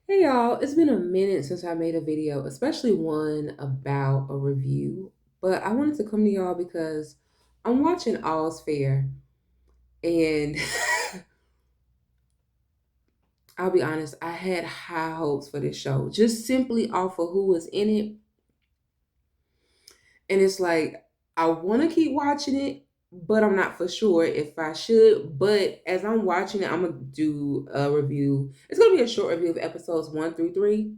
Hey y'all, it's been a minute since I made a video, especially one about a review. But I wanted to come to y'all because I'm watching All's Fair, and I'll be honest, I had high hopes for this show, just simply off of who was in it. And it's like, I want to keep watching it, but I'm not for sure if I should. But as I'm watching it, I'm going to do a review. It's going to be a short review of episodes 1 through 3.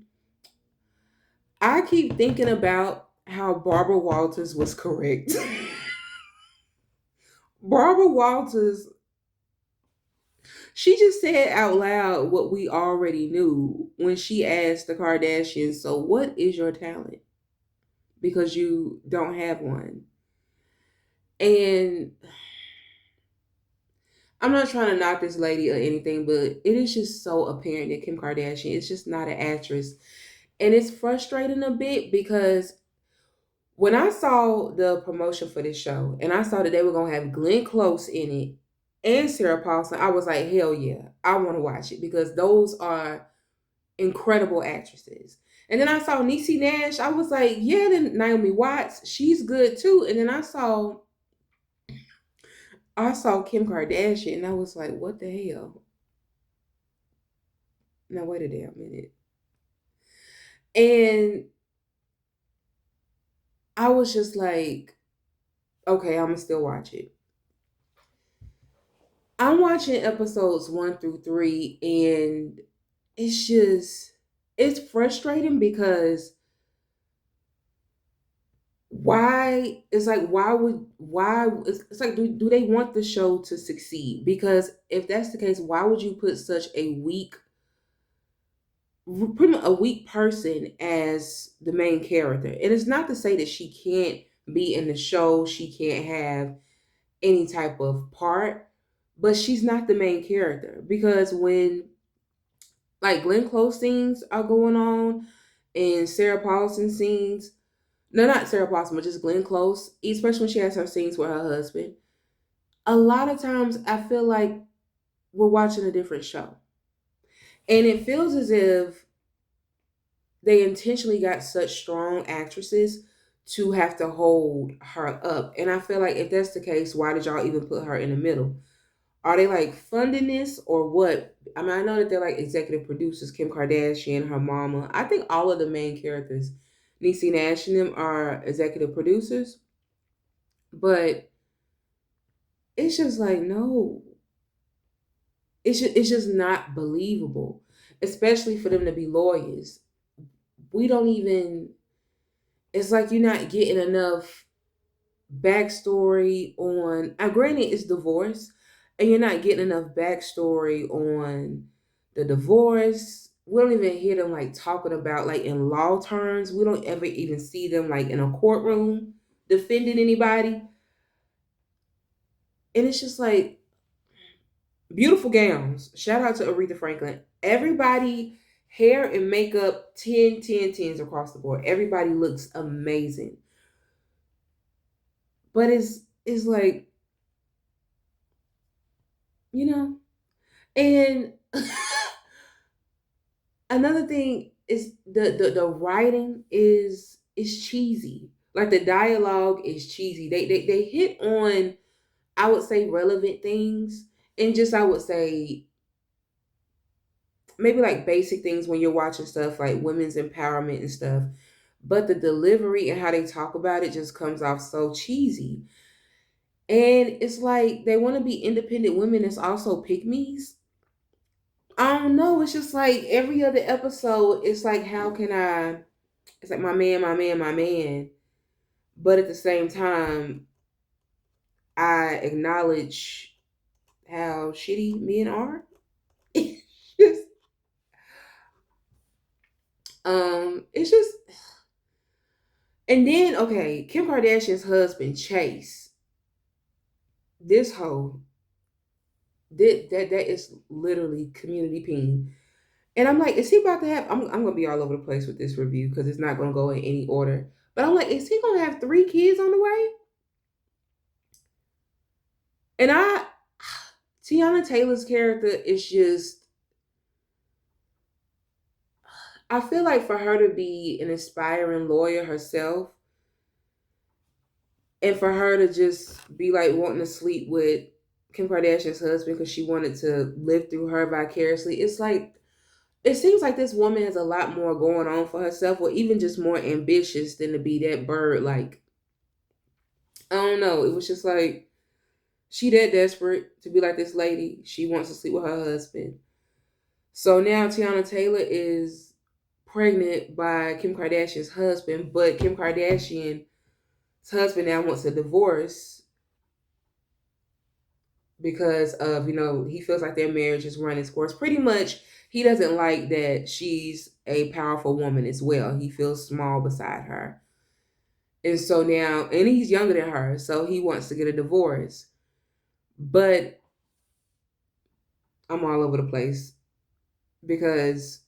I keep thinking about how Barbara Walters was correct. Barbara Walters, she just said out loud what we already knew when she asked the Kardashians, "So, what is your talent?" Because you don't have one. And I'm not trying to knock this lady or anything, but it is just so apparent that Kim Kardashian is just not an actress. And it's frustrating a bit because when I saw the promotion for this show and I saw that they were gonna have Glenn Close in it and Sarah Paulson, I was like, hell yeah, I want to watch it because those are incredible actresses. And then I saw Niecy Nash, I was like, yeah, then Naomi Watts, she's good too. And then I saw Kim Kardashian and I was like, what the hell? Now wait a damn minute. And I was just like, okay, I'm gonna still watch it. I'm watching episodes 1 through 3, and it's just it's frustrating because it's like do they want the show to succeed? Because if that's the case, why would you put such a pretty much a weak person as the main character? And it's not to say that she can't be in the show, she can't have any type of part, but she's not the main character. Because when like Glenn Close scenes are going on and Sarah Paulson scenes, no, not Sarah Paulson, but just Glenn Close, especially when she has her scenes with her husband, a lot of times I feel like we're watching a different show. And it feels as if they intentionally got such strong actresses to have to hold her up. And I feel like if that's the case, why did y'all even put her in the middle? Are they like funding this or what? I mean, I know that they're like executive producers, Kim Kardashian, her mama. I think all of the main characters, Niecy Nash and them, are executive producers. But it's just like, no, it's just not believable, especially for them to be lawyers. We don't even, it's like you're not getting enough backstory on, granted, it's divorce, and you're not getting enough backstory on the divorce. We don't even hear them like talking about like in law terms. We don't ever even see them like in a courtroom defending anybody. And it's just like beautiful gowns. Shout out to Aretha Franklin. Everybody, hair and makeup, 10, 10, 10s across the board. Everybody looks amazing. But it's like, you know, and another thing is the writing is cheesy. Like the dialogue is cheesy. They hit on, I would say, relevant things, and just I would say maybe like basic things when you're watching stuff like women's empowerment and stuff. But the delivery and how they talk about it just comes off so cheesy. And it's like they want to be independent women that's also pick me's. I don't know. It's just like every other episode, it's like, how can I? It's like my man, my man, my man. But at the same time, I acknowledge how shitty men are. It's it's just, and then okay, Kim Kardashian's husband Chase, this hoe, that is literally community peen. And I'm like, is he about to have? I'm gonna be all over the place with this review because it's not gonna go in any order. But I'm like, is he gonna have 3 kids on the way? And Tiana Taylor's character is just I feel like for her to be an aspiring lawyer herself, and for her to just be like wanting to sleep with Kim Kardashian's husband because she wanted to live through her vicariously, it's like it seems like this woman has a lot more going on for herself, or even just more ambitious than to be that bird. Like, I don't know. It was just like she that desperate to be like this lady. She wants to sleep with her husband. So now Tiana Taylor is pregnant by Kim Kardashian's husband, but Kim Kardashian's husband now wants a divorce because of, he feels like their marriage is running its course. Pretty much, he doesn't like that she's a powerful woman as well. He feels small beside her. And so now, and he's younger than her, so he wants to get a divorce. But I'm all over the place because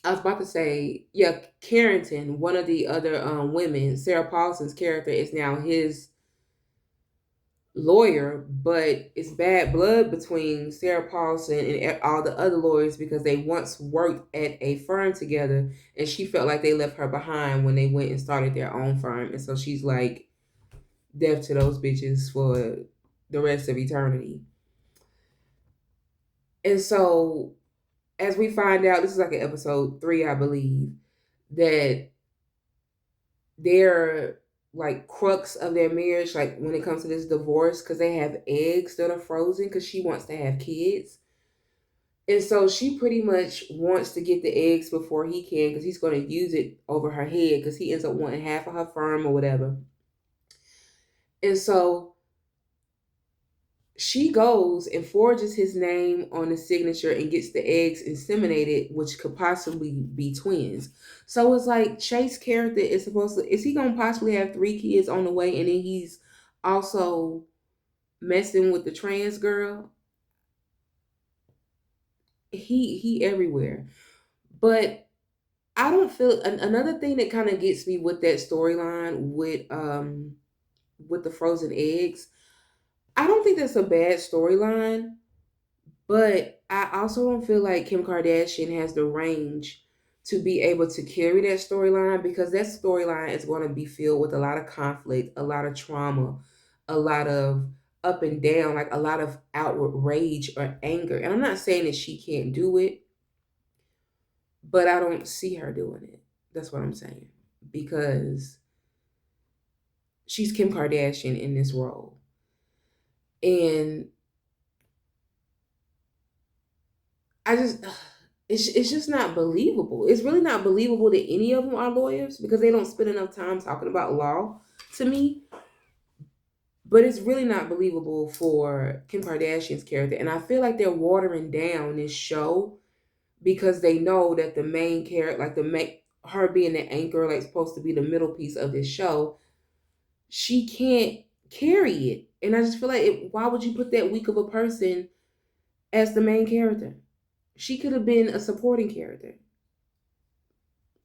I was about to say, yeah, Carrington, one of the other women, Sarah Paulson's character, is now his lawyer, but it's bad blood between Sarah Paulson and all the other lawyers because they once worked at a firm together, and she felt like they left her behind when they went and started their own firm. And so she's like deaf to those bitches for the rest of eternity. And so as we find out, this is like an episode 3, I believe, that their like crux of their marriage, like when it comes to this divorce, because they have eggs that are frozen because she wants to have kids. And so she pretty much wants to get the eggs before he can because he's going to use it over her head because he ends up wanting half of her firm or whatever. And so she goes and forges his name on the signature and gets the eggs inseminated, which could possibly be twins. So it's like Chase's character is supposed to, is he gonna possibly have 3 kids on the way, and then he's also messing with the trans girl? He everywhere. But I don't feel another thing that kind of gets me with that storyline with the frozen eggs. I don't think that's a bad storyline. But I also don't feel like Kim Kardashian has the range to be able to carry that storyline because that storyline is going to be filled with a lot of conflict, a lot of trauma, a lot of up and down, like a lot of outward rage or anger. And I'm not saying that she can't do it, but I don't see her doing it. That's what I'm saying. Because she's Kim Kardashian in this role. And I just it's just not believable. It's really not believable that any of them are lawyers because they don't spend enough time talking about law to me. But it's really not believable for Kim Kardashian's character. And I feel like they're watering down this show because they know that the main character, like her being the anchor, like supposed to be the middle piece of this show, she can't carry it. And I just feel like why would you put that weak of a person as the main character? She could have been a supporting character.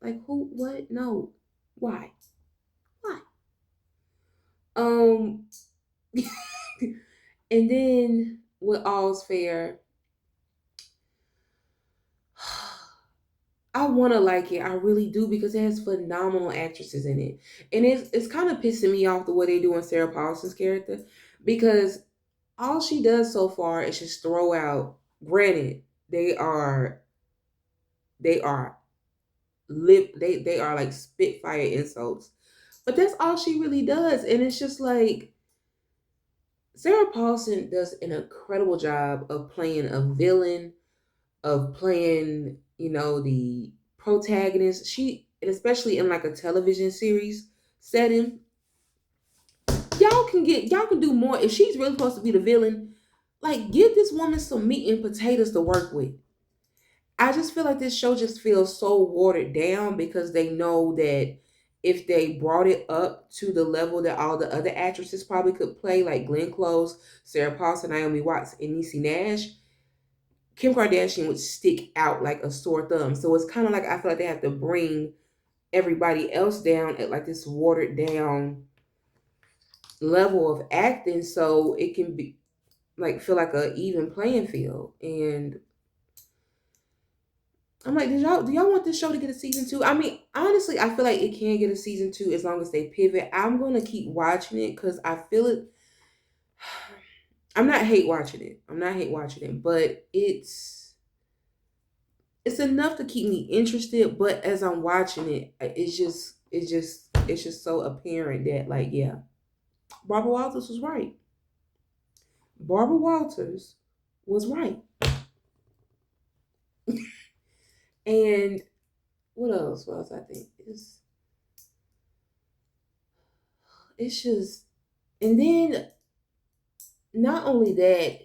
Like who? What? No. Why? Why? Um. And then with All's Fair, I want to like it. I really do because it has phenomenal actresses in it, and it's kind of pissing me off the way they do in Sarah Paulson's character because all she does so far is just throw out. Granted, they are they are like spitfire insults, but that's all she really does, and it's just like Sarah Paulson does an incredible job of playing a villain, of playing, the protagonist. She, and especially in like a television series setting, y'all can do more. If she's really supposed to be the villain, like give this woman some meat and potatoes to work with. I just feel like this show just feels so watered down because they know that if they brought it up to the level that all the other actresses probably could play, like Glenn Close, Sarah Paulson, Naomi Watts, and Niecy Nash, Kim Kardashian would stick out like a sore thumb. So it's kind of like I feel like they have to bring everybody else down at like this watered down level of acting so it can be like feel like a even playing field. And I'm like, do y'all want this show to get a season two? I mean, honestly, I feel like it can get a season two as long as they pivot. I'm gonna keep watching it because I feel it. I'm not hate watching it. I'm not hate watching it, but it's enough to keep me interested. But as I'm watching it, it's just so apparent that, like, yeah, Barbara Walters was right. Barbara Walters was right. And what else? What else? I think it's just, and then not only that,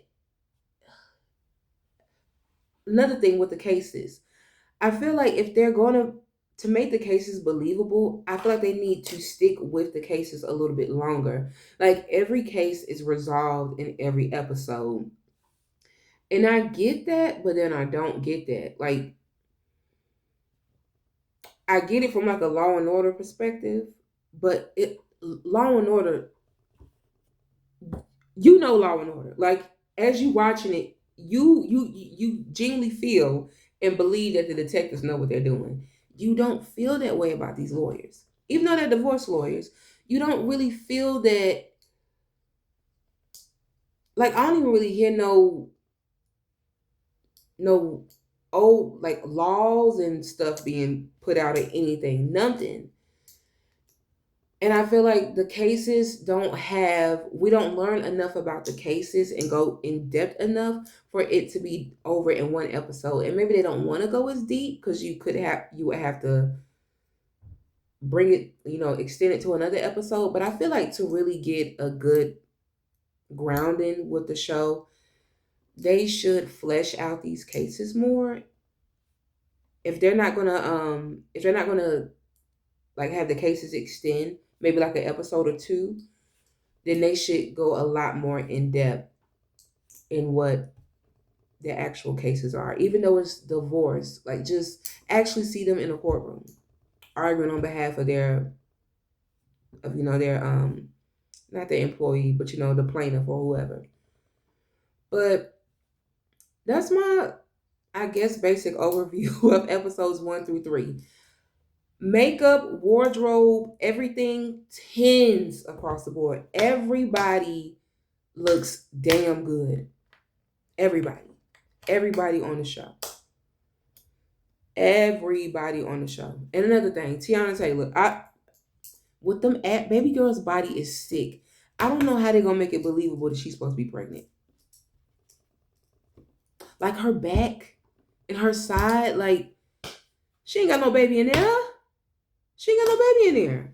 another thing with the cases, I feel like if they're going to make the cases believable, I feel like they need to stick with the cases a little bit longer. Like every case is resolved in every episode. And I get that, but then I don't get that. Like I get it from like a Law and Order perspective, but it Law and Order, Law and Order. Like as you watching it, you genuinely feel and believe that the detectives know what they're doing. You don't feel that way about these lawyers, even though they're divorce lawyers. You don't really feel that. Like I don't even really hear no old like laws and stuff being put out or anything. Nothing. And I feel like the cases we don't learn enough about the cases and go in depth enough for it to be over in one episode. And maybe they don't want to go as deep because you would have to bring it, extend it to another episode. But I feel like to really get a good grounding with the show, they should flesh out these cases more. If they're not gonna like have the cases extend, maybe like an episode or two, then they should go a lot more in depth in what the actual cases are. Even though it's divorce, like just actually see them in a courtroom arguing on behalf of their not their employee, but the plaintiff or whoever. But that's my, I guess, basic overview of episodes 1 through 3. Makeup, wardrobe, everything, tens across the board. Everybody looks damn good. Everybody. Everybody on the show. Everybody on the show. And another thing, Tiana Taylor, with them baby girl's body is sick. I don't know how they're gonna make it believable that she's supposed to be pregnant. Like her back and her side, like she ain't got no baby in there. She ain't got no baby in there.